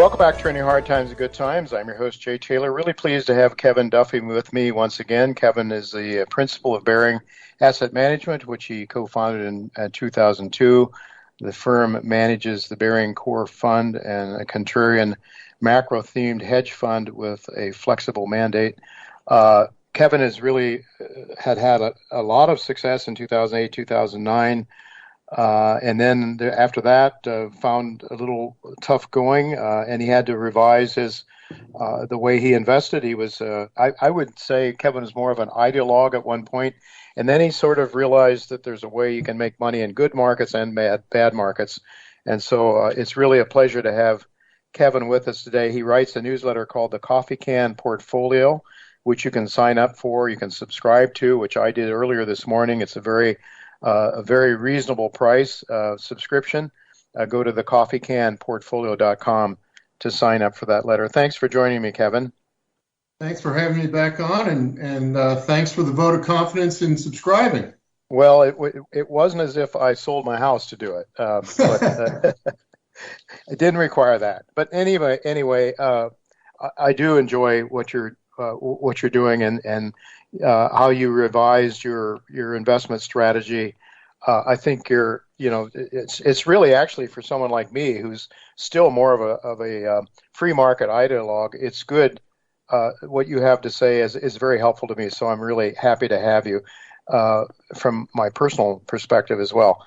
Welcome back to Turning Hard Times to Good Times. I'm your host, Jay Taylor. Really pleased to have Kevin Duffy with me once again. Kevin is the principal of Bearing Asset Management, which he co-founded in 2002. The firm manages the Bearing Core Fund and a contrarian macro-themed hedge fund with a flexible mandate. Kevin has really had a lot of success in 2008, 2009. And then after that, found a little tough going, and he had to revise the way he invested. He was, I would say, Kevin was more of an ideologue at one point, and then he sort of realized that there's a way you can make money in good markets and bad markets. And so it's really a pleasure to have Kevin with us today. He writes a newsletter called the Coffee Can Portfolio, which you can sign up for, you can subscribe to, which I did earlier this morning. It's a very reasonable price subscription. Go to thecoffeecanportfolio.com to sign up for that letter. Thanks for joining me, Kevin. Thanks for having me back on, and thanks for the vote of confidence in subscribing. Well, it wasn't as if I sold my house to do it, but it didn't require that. But anyway, I do enjoy what you're doing and how you revised your investment strategy. I think it's really actually for someone like me who's still more of a free market ideologue. It's good. What you have to say is very helpful to me. So I'm really happy to have you from my personal perspective as well.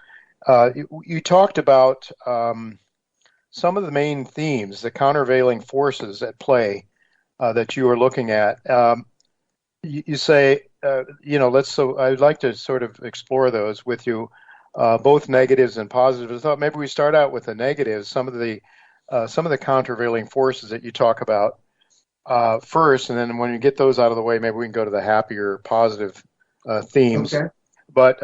You talked about some of the main themes, the countervailing forces at play that you are looking at. You say, I'd like to sort of explore those with you, both negatives and positives. I thought maybe we start out with the negatives, some of the countervailing forces that you talk about first, and then when you get those out of the way, maybe we can go to the happier, positive themes. Okay. But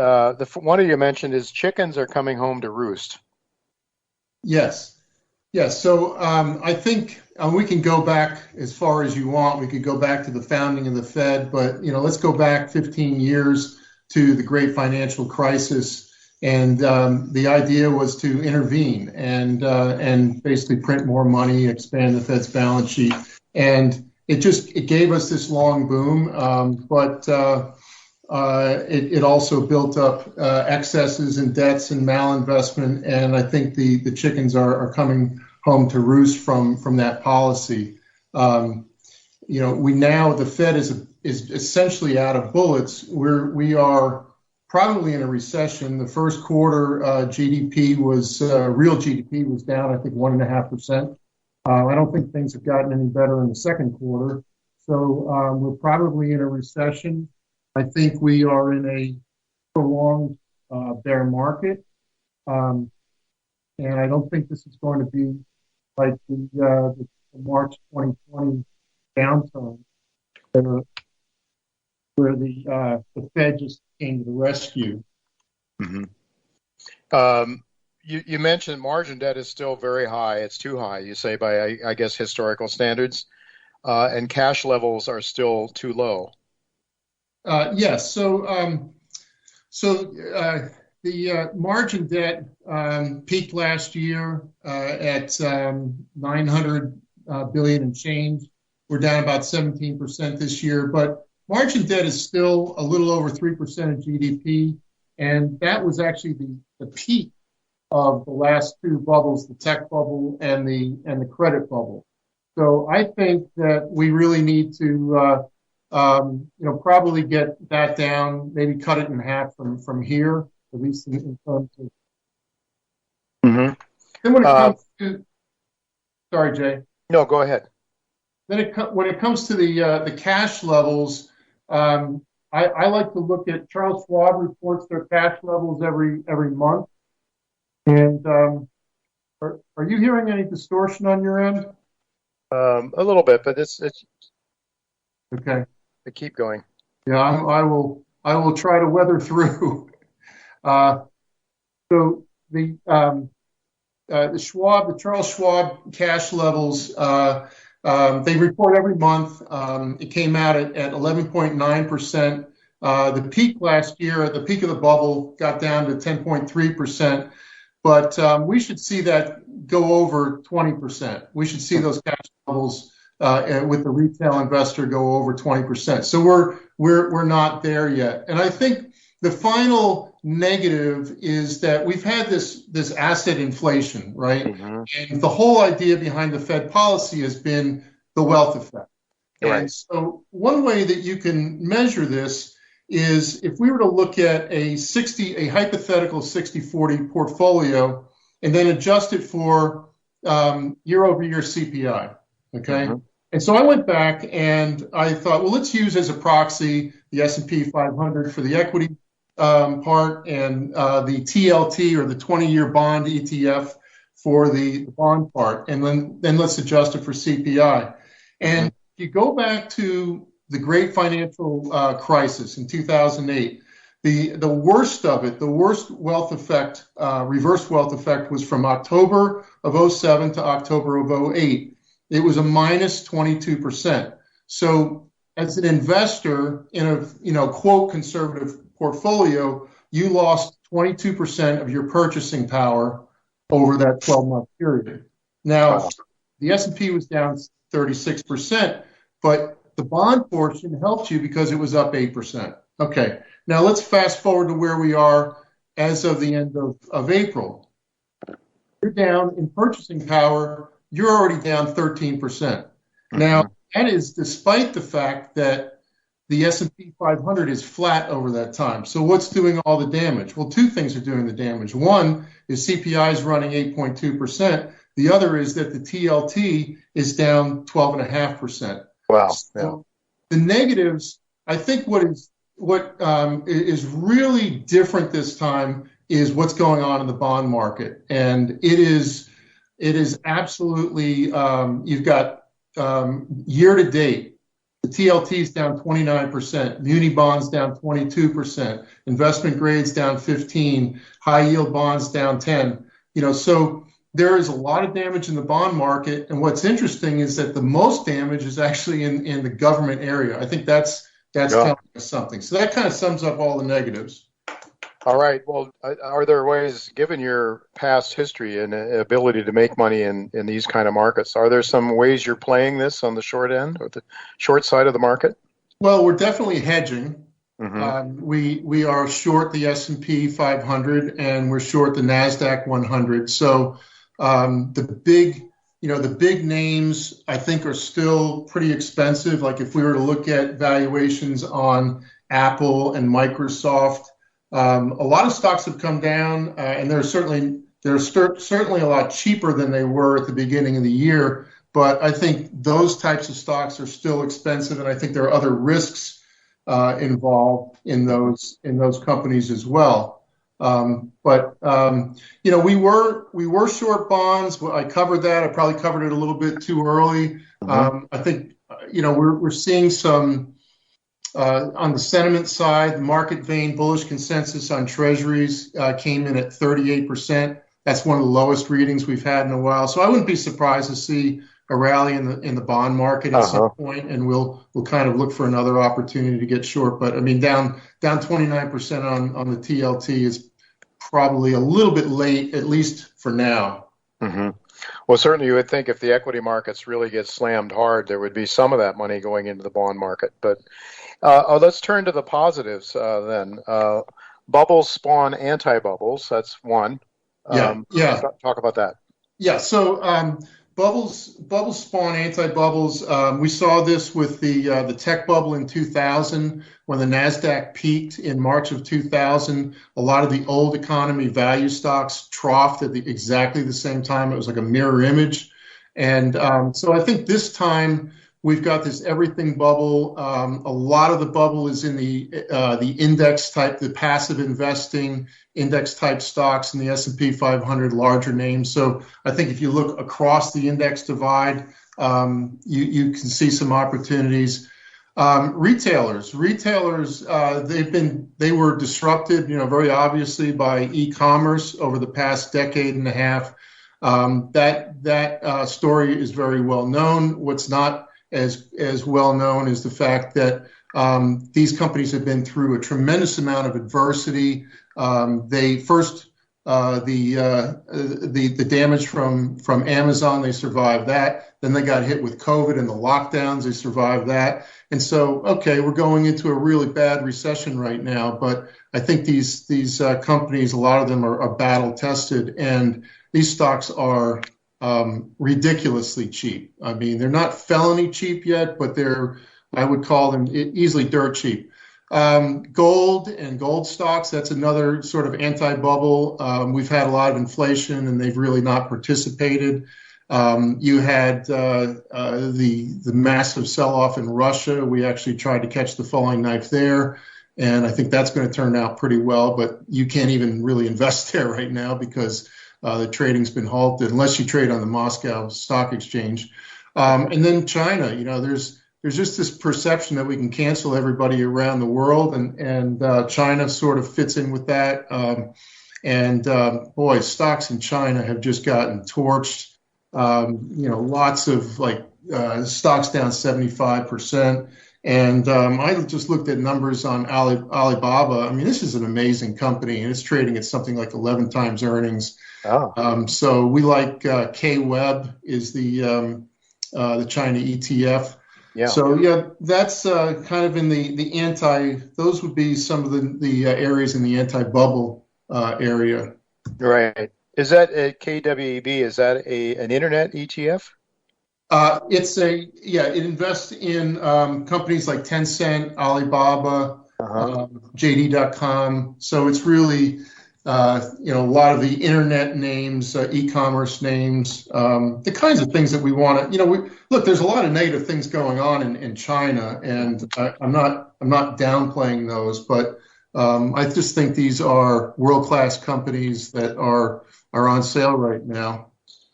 one of you mentioned is chickens are coming home to roost. Yes. So I think we can go back as far as you want. We could go back to the founding of the Fed, but let's go back 15 years to the great financial crisis, and the idea was to intervene and basically print more money, expand the Fed's balance sheet, and it gave us this long boom, but it also built up excesses and debts and malinvestment, and I think the chickens are coming home to roost from that policy. The Fed is essentially out of bullets. We are probably in a recession. The first quarter GDP was real GDP was down, I think 1.5%. I don't think things have gotten any better in the second quarter. So we're probably in a recession. I think we are in a prolonged bear market, and I don't think this is going to be like the March 2020 downturn, where the Fed just came to the rescue. Mm-hmm. You mentioned margin debt is still very high. It's too high, you say, by I guess historical standards, and cash levels are still too low. Yes. So the margin debt peaked last year at $900 billion and change. We're down about 17% this year, but margin debt is still a little over 3% of GDP, and that was actually the peak of the last two bubbles, the tech bubble and the credit bubble. So I think that we really need to probably get that down, maybe cut it in half from here, at least in terms of. Mm-hmm. Then when it comes to, sorry, Jay. No, go ahead. Then when it comes to the cash levels, I like to look at Charles Schwab reports their cash levels every month. And are you hearing any distortion on your end? A little bit, but it's okay. Keep going. Yeah, I will try to weather through. So the Charles Schwab cash levels, they report every month. It came out at 11.9%. The peak last year, at the peak of the bubble, got down to 10.3%. But we should see that go over 20%. We should see those cash levels with the retail investor go over 20%. So we're not there yet. And I think the final negative is that we've had this asset inflation, right? And the whole idea behind the Fed policy has been the wealth effect. Right. And so one way that you can measure this is if we were to look at a hypothetical 60-40 portfolio and then adjust it for year-over-year CPI, okay? And so I went back and I thought, well, let's use as a proxy the S&P 500 for the equity part and the TLT or the 20-year bond ETF for the bond part, and then let's adjust it for CPI. And if you go back to the great financial crisis in 2008, the worst of it, the worst wealth effect, reverse wealth effect, was from October of 07 to October of 08. It was a minus 22%. So as an investor in a quote conservative portfolio, you lost 22% of your purchasing power over that 12-month period. Now, the S&P was down 36%, but the bond portion helped you because it was up 8%. Okay, now let's fast forward to where we are as of the end of April. You're down in purchasing power, you're already down 13%. Now, that is despite the fact that the S&P 500 is flat over that time. So what's doing all the damage? Well, two things are doing the damage. One is CPI is running 8.2%. The other is that the TLT is down 12.5%. Wow. So the negatives, I think what is really different this time is what's going on in the bond market. And it is absolutely, you've got year to date, the TLT is down 29%, muni bonds down 22%, investment grades down 15%, high yield bonds down 10%. So there is a lot of damage in the bond market. And what's interesting is that the most damage is actually in the government area. I think that's telling us something. So that kind of sums up all the negatives. All right. Well, are there ways, given your past history and ability to make money in these kind of markets, are there some ways you're playing this on the short end or the short side of the market? Well, we're definitely hedging. We are short the S&P 500 and we're short the NASDAQ 100. So the big names I think are still pretty expensive. Like if we were to look at valuations on Apple and Microsoft, a lot of stocks have come down, and they're certainly a lot cheaper than they were at the beginning of the year. But I think those types of stocks are still expensive, and I think there are other risks involved in those companies as well. But we were short bonds. I covered that. I probably covered it a little bit too early. I think we're seeing some. On the sentiment side, the market vein bullish consensus on treasuries came in at 38%. That's one of the lowest readings we've had in a while. So I wouldn't be surprised to see a rally in the bond market at some point, and we'll kind of look for another opportunity to get short. But I mean, down 29% on the TLT is probably a little bit late, at least for now. Well, certainly you would think if the equity markets really get slammed hard, there would be some of that money going into the bond market. But let's turn to the positives then. Bubbles spawn anti-bubbles. That's one. Talk about that. Yeah. So bubbles spawn anti-bubbles. We saw this with the tech bubble in 2000 when the NASDAQ peaked in March of 2000. A lot of the old economy value stocks troughed at exactly the same time. It was like a mirror image. And so I think this time we've got this everything bubble. A lot of the bubble is in the index type, the passive investing index type stocks in the S&P 500, larger names. So I think if you look across the index divide, you can see some opportunities. Retailers, they were disrupted, very obviously by e-commerce over the past decade and a half. That story is very well known. What's not as well known is the fact that these companies have been through a tremendous amount of adversity. They first the damage from Amazon. They survived that. Then they got hit with COVID and the lockdowns. They survived that. And so, okay, we're going into a really bad recession right now. But I think these companies, a lot of them are battle tested, and these stocks are ridiculously cheap. I mean, they're not felony cheap yet, but I would call them easily dirt cheap. Gold and gold stocks, that's another sort of anti-bubble. We've had a lot of inflation and they've really not participated. You had the massive sell-off in Russia. We actually tried to catch the falling knife there, and I think that's going to turn out pretty well, but you can't even really invest there right now because the trading's been halted unless you trade on the Moscow Stock Exchange. And then China, there's just this perception that we can cancel everybody around the world, and China sort of fits in with that. Boy, stocks in China have just gotten torched. Lots of stocks down 75%. And I just looked at numbers on Alibaba. I mean, this is an amazing company, and it's trading at something like 11 times earnings. Oh. So we like K-Web is the China ETF. Yeah. So yeah, that's kind of in the those would be some of the areas in the anti-bubble area. Right. Is that a KWEB? Is that an internet ETF? It invests in companies like Tencent, Alibaba, JD.com. So it's really a lot of the internet names, e-commerce names, the kinds of things that we want to, look, there's a lot of negative things going on in China, and I'm not downplaying those, but I just think these are world-class companies that are on sale right now.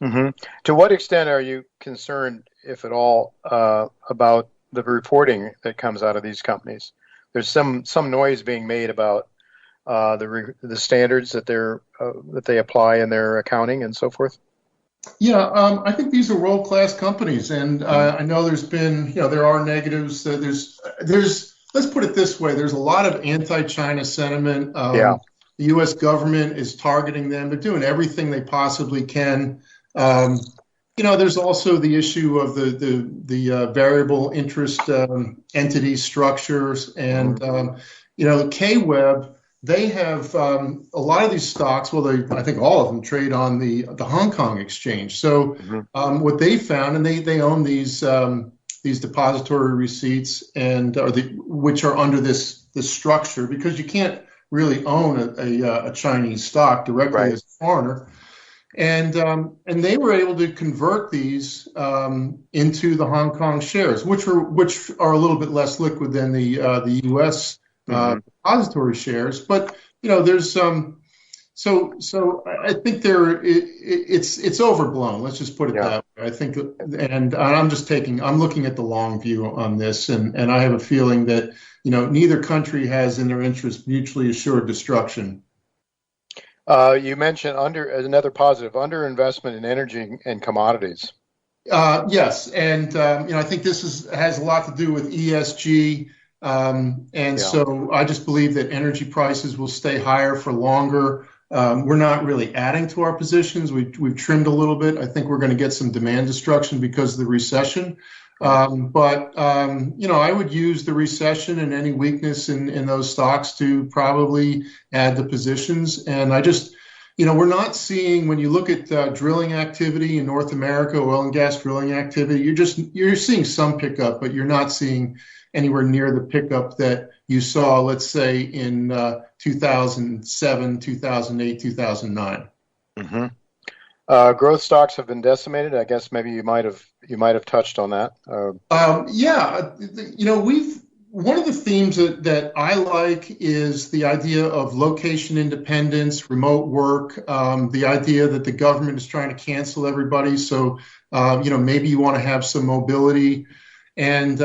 Mm-hmm. To what extent are you concerned, if at all, about the reporting that comes out of these companies? There's some noise being made about the standards that they apply in their accounting and so forth. Yeah, I think these are world-class companies, and I know there's been, there are negatives. There's let's put it this way: there's a lot of anti-China sentiment. The U.S. government is targeting them. They're doing everything they possibly can. There's also the issue of the variable interest entity structures, and K-Web. They have a lot of these stocks. Well, I think all of them trade on the Hong Kong exchange. So what they found, and they own these depository receipts, and which are under this structure, because you can't really own a Chinese stock directly as a foreigner. And they were able to convert these into the Hong Kong shares, which are a little bit less liquid than the U.S. Depository shares, but there's so I think it's overblown. Let's just put it that way. I think, and I'm looking at the long view on this, and I have a feeling that neither country has in their interest mutually assured destruction. You mentioned another positive underinvestment in energy and commodities. Yes, and I think this has a lot to do with ESG. So I just believe that energy prices will stay higher for longer. We're not really adding to our positions. We've trimmed a little bit. I think we're going to get some demand destruction because of the recession. But I would use the recession and any weakness in those stocks to probably add the positions. And I just, we're not seeing, when you look at drilling activity in North America, oil and gas drilling activity, you're seeing some pickup, but you're not seeing anywhere near the pickup that you saw, let's say, in 2007, 2008, 2009. Growth stocks have been decimated. I guess maybe you might have touched on that. One of the themes that I like is the idea of location independence, remote work, the idea that the government is trying to cancel everybody. So, maybe you want to have some mobility. And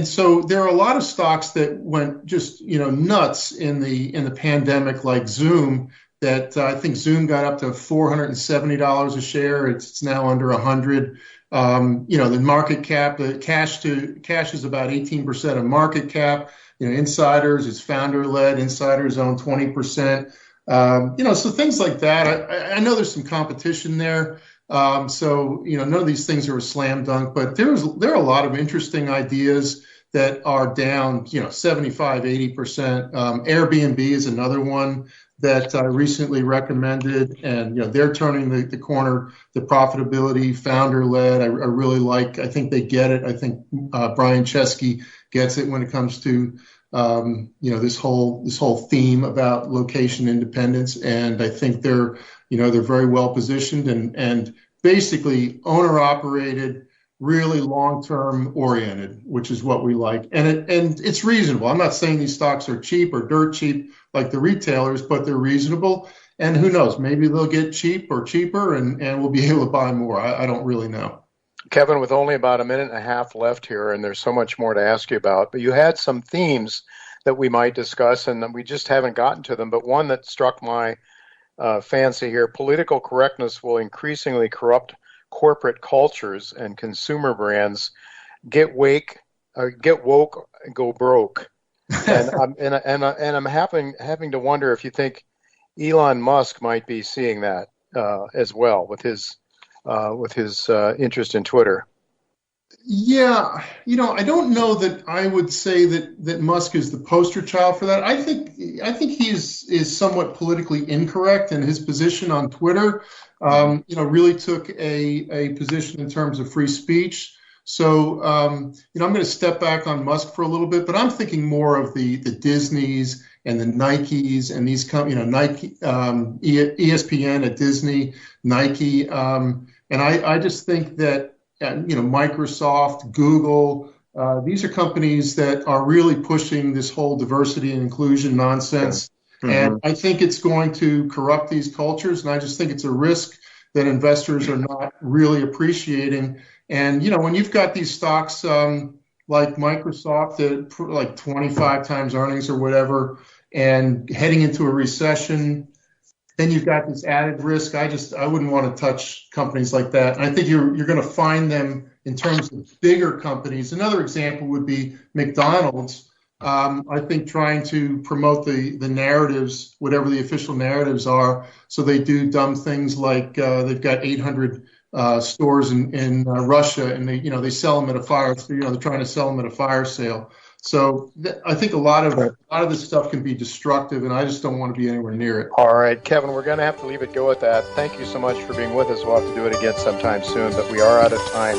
so there are a lot of stocks that went just nuts in the pandemic, like Zoom. That I think Zoom got up to $470 a share. It's now under $100. The market cap, the cash is about 18% of market cap. Insiders, it's founder led. Insiders own 20%. So things like that. I know there's some competition there. So none of these things are a slam dunk, but there are a lot of interesting ideas that are down, 75, 80%. Airbnb is another one that I recently recommended, and they're turning the corner. The profitability, founder led. I really like. I think they get it. I think Brian Chesky gets it when it comes to this whole theme about location independence, and I think they're very well positioned and basically owner operated, really long term oriented, which is what we like, and it's reasonable. I'm not saying these stocks are cheap or dirt cheap like the retailers, but they're reasonable. And who knows, maybe they'll get cheap or cheaper, and we'll be able to buy more. I don't really know. Kevin, with only about a minute and a half left here, and there's so much more to ask you about, but you had some themes that we might discuss, and we just haven't gotten to them. But one that struck my fancy here: political correctness will increasingly corrupt corporate cultures, and consumer brands get woke, and go broke. And I'm having to wonder if you think Elon Musk might be seeing that as well with his interest in Twitter. Yeah, I don't know that I would say that Musk is the poster child for that. I think he is somewhat politically incorrect, and his position on Twitter, really took a position in terms of free speech. So, I'm going to step back on Musk for a little bit, but I'm thinking more of the Disneys and the Nikes and these Nike, ESPN at Disney, Nike, and I just think that. Microsoft, Google, these are companies that are really pushing this whole diversity and inclusion nonsense. Mm-hmm. And I think it's going to corrupt these cultures. And I just think it's a risk that investors are not really appreciating. And, when you've got these stocks like Microsoft at like 25 times earnings or whatever, and heading into a recession, then you've got this added risk. I wouldn't want to touch companies like that. And I think you're going to find them in terms of bigger companies. Another example would be McDonald's. I think trying to promote the narratives, whatever the official narratives are. So they do dumb things like they've got 800 stores in Russia, and they sell them at a fire. They're trying to sell them at a fire sale. So I think a lot of this stuff can be destructive, and I just don't want to be anywhere near it. All right, Kevin, we're going to have to leave it go at that. Thank you so much for being with us. We'll have to do it again sometime soon, but we are out of time.